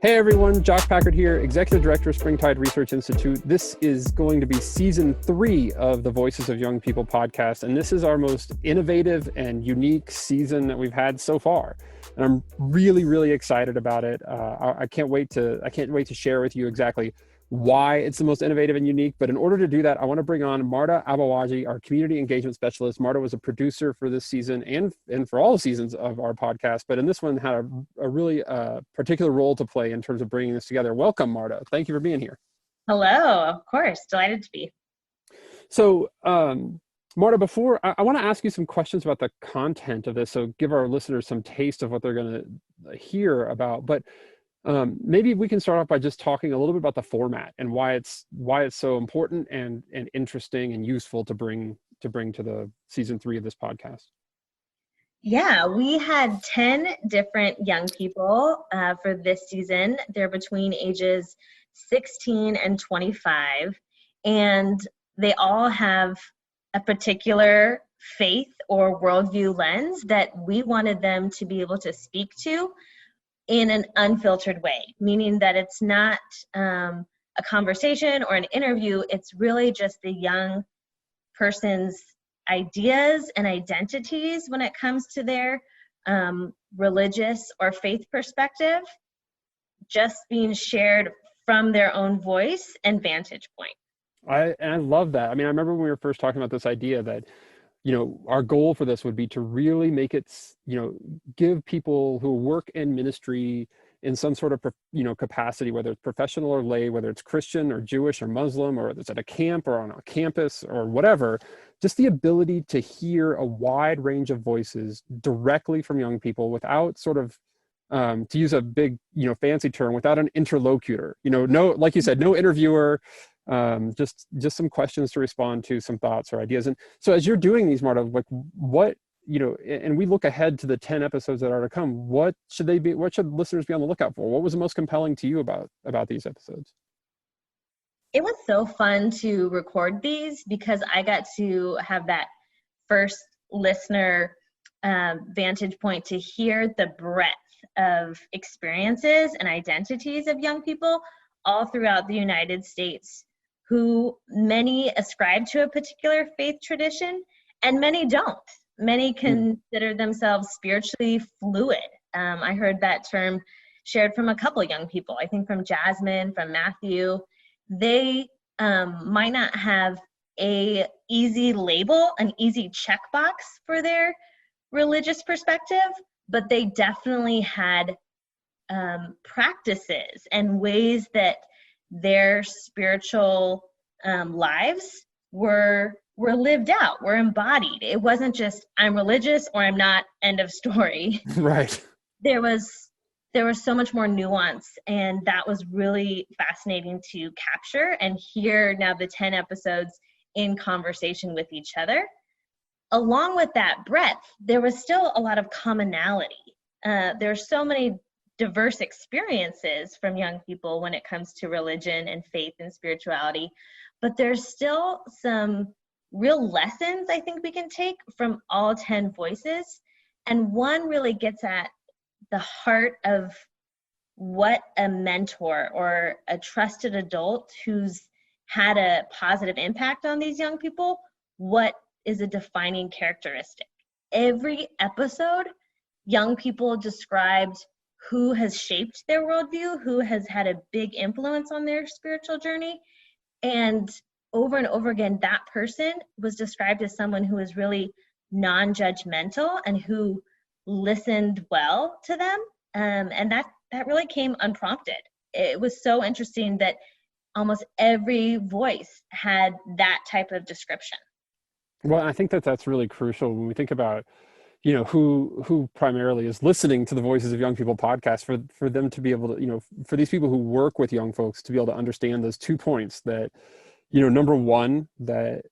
Hey everyone, Packard here, Executive Director of Springtide Research Institute. This is going to be season 3 of the Voices of Young People podcast, and this is our most innovative and unique season that we've had so far. And I'm really excited about it. I can't wait to share with you exactly why it's the most innovative and unique. But in order to do that, I want to bring on Marte, Aboagye, our community engagement specialist. Marte was a producer for this season and for all the seasons of our podcast, but in this one had a really particular role to play in terms of bringing this together. Welcome, Marte. Thank you for being here. Hello, of course. Delighted to be. So, Marte, before I want to ask you some questions about the content of this, so give our listeners some taste of what they're going to hear about. But maybe we can start off by just talking a little bit about the format and why it's so important and interesting and useful to bring to the season 3 of this podcast. Yeah, we had 10 different young people for this season. They're between ages 16 and 25, and they all have a particular faith or worldview lens that we wanted them to be able to speak to in an unfiltered way, meaning that it's not a conversation or an interview. It's really just the young person's ideas and identities when it comes to their religious or faith perspective, just being shared from their own voice and vantage point. I love that. I mean, I remember when we were first talking about this idea that, our goal for this would be to really make it, give people who work in ministry in some sort of, capacity, whether it's professional or lay, whether it's Christian or Jewish or Muslim, or it's at a camp or on a campus or whatever, just the ability to hear a wide range of voices directly from young people without sort of, to use a big, fancy term, without an interlocutor, no, like you said, no interviewer, just some questions to respond to, some thoughts or ideas. And so as you're doing these, Marte, like what, and we look ahead to the 10 episodes that are to come, what should listeners be on the lookout for? What was the most compelling to you about these episodes? It was so fun to record these because I got to have that first listener vantage point to hear the breadth of experiences and identities of young people all throughout the United States, who many ascribe to a particular faith tradition and many don't. Many consider themselves spiritually fluid. I heard that term shared from a couple young people, I think from Jasmine, from Matthew. They might not have an easy label, an easy checkbox for their religious perspective, but they definitely had practices and ways that their spiritual lives were lived out, were embodied. It wasn't just I'm religious or I'm not, end of story. Right. There was so much more nuance, and that was really fascinating to capture and hear now the 10 episodes in conversation with each other. Along with that breadth, there was still a lot of commonality. There are so many diverse experiences from young people when it comes to religion and faith and spirituality, but there's still some real lessons I think we can take from all 10 voices. And one really gets at the heart of what a mentor or a trusted adult who's had a positive impact on these young people, what is a defining characteristic. Every episode, young people described who has shaped their worldview, who has had a big influence on their spiritual journey. And over again, that person was described as someone who was really non-judgmental and who listened well to them. And that really came unprompted. It was so interesting that almost every voice had that type of description. Well, I think that's really crucial when we think about, who primarily is listening to the Voices of Young People podcast, for them to be able to, for these people who work with young folks to be able to understand those 2 points that, number one, that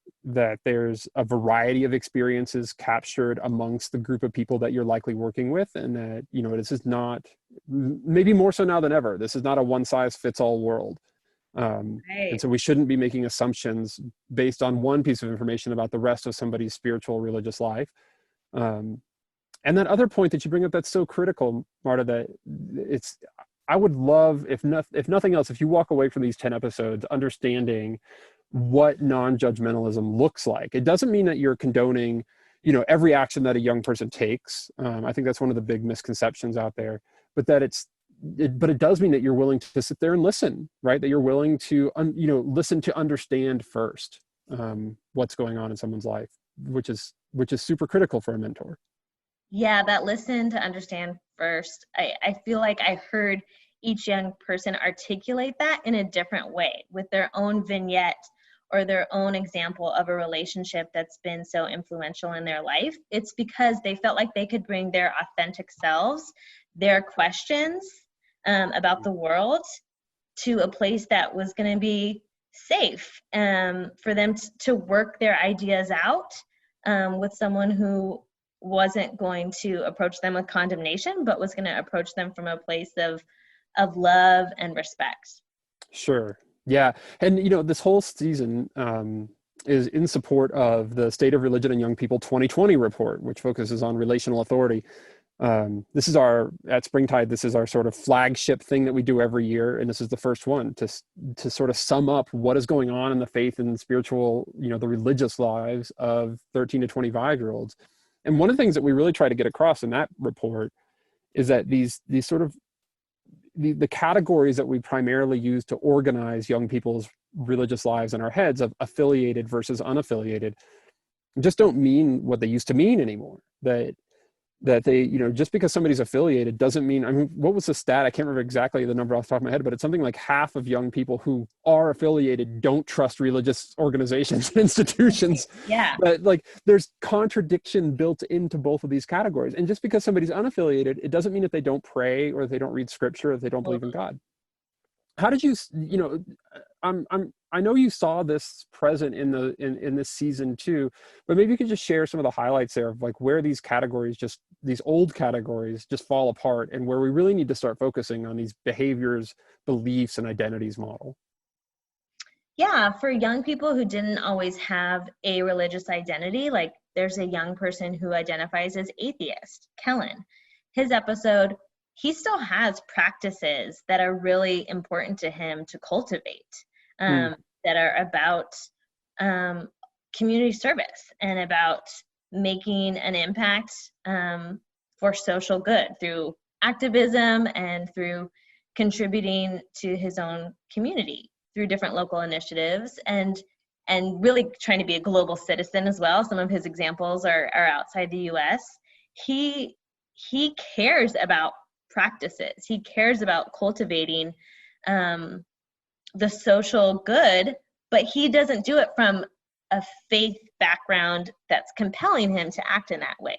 there's a variety of experiences captured amongst the group of people that you're likely working with, and that, this is not, maybe more so now than ever, this is not a one-size-fits-all world. Right. And so we shouldn't be making assumptions based on one piece of information about the rest of somebody's spiritual religious life. And that other point that you bring up that's so critical, Marte, that I would love, if nothing else, if you walk away from these 10 episodes understanding what non-judgmentalism looks like. It doesn't mean that you're condoning, every action that a young person takes. I think that's one of the big misconceptions out there, but but it does mean that you're willing to sit there and listen, right? That you're willing to, listen to understand first what's going on in someone's life, which is super critical for a mentor. Yeah, that listen to understand first. I feel like I heard each young person articulate that in a different way with their own vignette or their own example of a relationship that's been so influential in their life. It's because they felt like they could bring their authentic selves, their questions about the world, to a place that was going to be safe for them to work their ideas out with someone who wasn't going to approach them with condemnation, but was going to approach them from a place of love and respect. Sure. Yeah. And, this whole season is in support of the State of Religion and Young People 2020 report, which focuses on relational authority. At Springtide, this is our sort of flagship thing that we do every year. And this is the first one to sort of sum up what is going on in the faith and spiritual, the religious lives of 13 to 25-year-olds. And one of the things that we really try to get across in that report is that these sort of the categories that we primarily use to organize young people's religious lives in our heads of affiliated versus unaffiliated just don't mean what they used to mean anymore. That they, just because somebody's affiliated doesn't mean, what was the stat? I can't remember exactly the number off the top of my head, but it's something like half of young people who are affiliated don't trust religious organizations and institutions. Yeah. But there's contradiction built into both of these categories. And just because somebody's unaffiliated, it doesn't mean that they don't pray or they don't read scripture or they don't believe in God. How did you, I know you saw this present in this season too, but maybe you could just share some of the highlights there of where these old categories just fall apart and where we really need to start focusing on these behaviors, beliefs, and identities model. Yeah, for young people who didn't always have a religious identity, there's a young person who identifies as atheist, Kellen. His episode, he still has practices that are really important to him to cultivate. That are about community service and about making an impact for social good through activism and through contributing to his own community through different local initiatives and really trying to be a global citizen as well. Some of his examples are outside the US. He cares about practices. He cares about cultivating the social good, but he doesn't do it from a faith background that's compelling him to act in that way.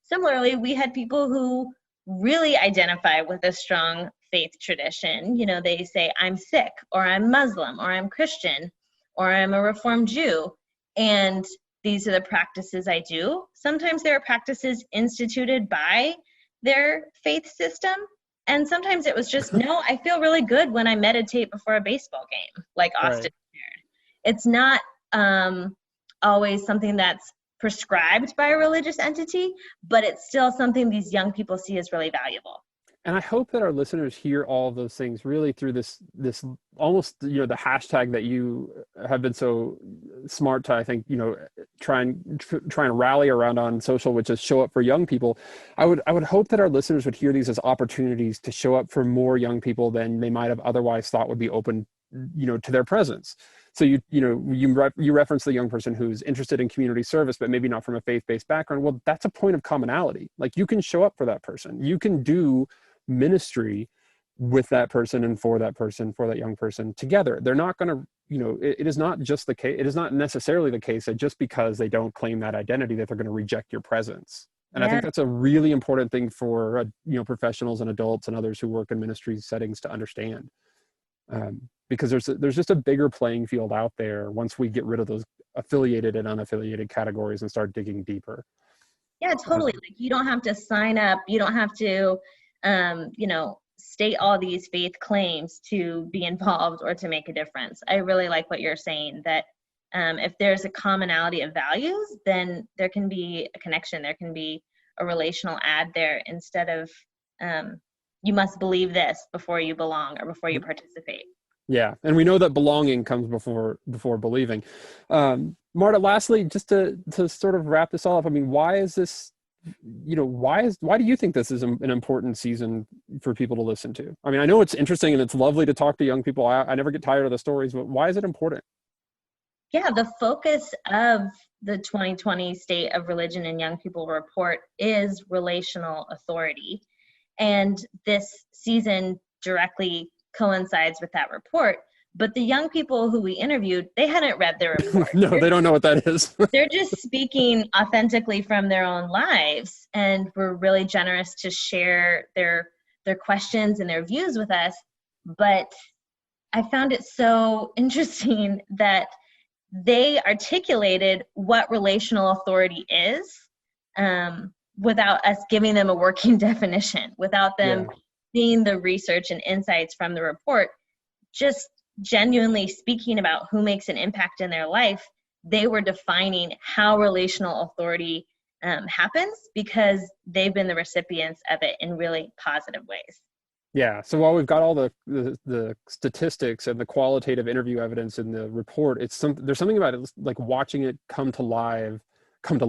Similarly, we had people who really identify with a strong faith tradition. They say, I'm Sikh, or I'm Muslim, or I'm Christian, or I'm a Reformed Jew, and these are the practices I do. Sometimes there are practices instituted by their faith system, and sometimes it was just, no, I feel really good when I meditate before a baseball game, like Austin shared. It's not always something that's prescribed by a religious entity, but it's still something these young people see as really valuable. And I hope that our listeners hear all of those things really through this almost, the hashtag that you have been so smart to, I think, trying to rally around on social, which is show up for young people. I would hope that our listeners would hear these as opportunities to show up for more young people than they might have otherwise thought would be open, to their presence. So you reference the young person who's interested in community service, but maybe not from a faith-based background. Well, that's a point of commonality. You can show up for that person. You can do ministry with that person and for that young person together. They're not going to, it is not just the case. It is not necessarily the case that just because they don't claim that identity that they're going to reject your presence. And I think that's a really important thing for, professionals and adults and others who work in ministry settings to understand. Because there's just a bigger playing field out there once we get rid of those affiliated and unaffiliated categories and start digging deeper. Yeah, totally. You don't have to sign up. You don't have to, state all these faith claims to be involved or to make a difference. I really like what you're saying, that if there's a commonality of values, then there can be a connection. There can be a relational add there instead of, you must believe this before you belong or before you participate. Yeah, and we know that belonging comes before believing. Marta, lastly, just to sort of wrap this all up, I mean, why is this, why do you think this is an important season for people to listen to? I mean, I know it's interesting and it's lovely to talk to young people. I never get tired of the stories, but why is it important? Yeah, the focus of the 2020 State of Religion and Young People report is relational authority. And this season directly coincides with that report. But the young people who we interviewed, they hadn't read the report. No, they don't know what that is. They're just speaking authentically from their own lives, and were really generous to share their questions and their views with us. But I found it so interesting that they articulated what relational authority is, without us giving them a working definition, without them seeing the research and insights from the report. Just genuinely speaking about who makes an impact in their life, they were defining how relational authority happens, because they've been the recipients of it in really positive ways. Yeah. So while we've got all the statistics and the qualitative interview evidence in the report, there's something about it, like watching it come to life in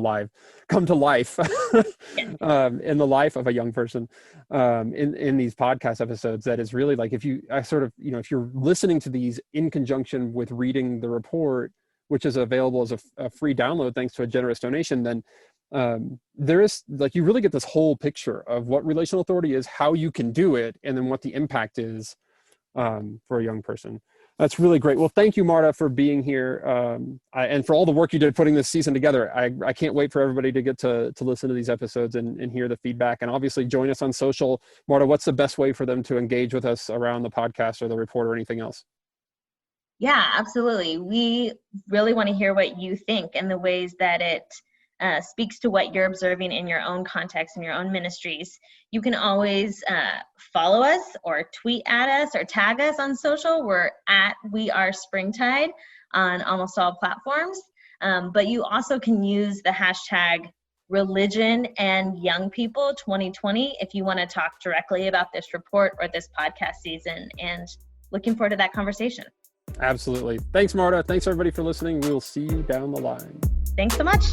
the life of a young person, in these podcast episodes, that is really like, if you're listening to these in conjunction with reading the report, which is available as a free download thanks to a generous donation, then there is, like, you really get this whole picture of what relational authority is, how you can do it, and then what the impact is for a young person. That's really great. Well, thank you, Marta, for being here, and for all the work you did putting this season together. I can't wait for everybody to get to listen to these episodes and hear the feedback, and obviously join us on social. Marta, what's the best way for them to engage with us around the podcast or the report or anything else? Yeah, absolutely. We really want to hear what you think and the ways that it speaks to what you're observing in your own context and your own ministries. You can always follow us or tweet at us or tag us on social. We're at We Are Springtide on almost all platforms. But you also can use the hashtag Religion and Young People 2020 if you want to talk directly about this report or this podcast season. And looking forward to that conversation. Absolutely. Thanks, Marta. Thanks, everybody, for listening. We'll see you down the line. Thanks so much.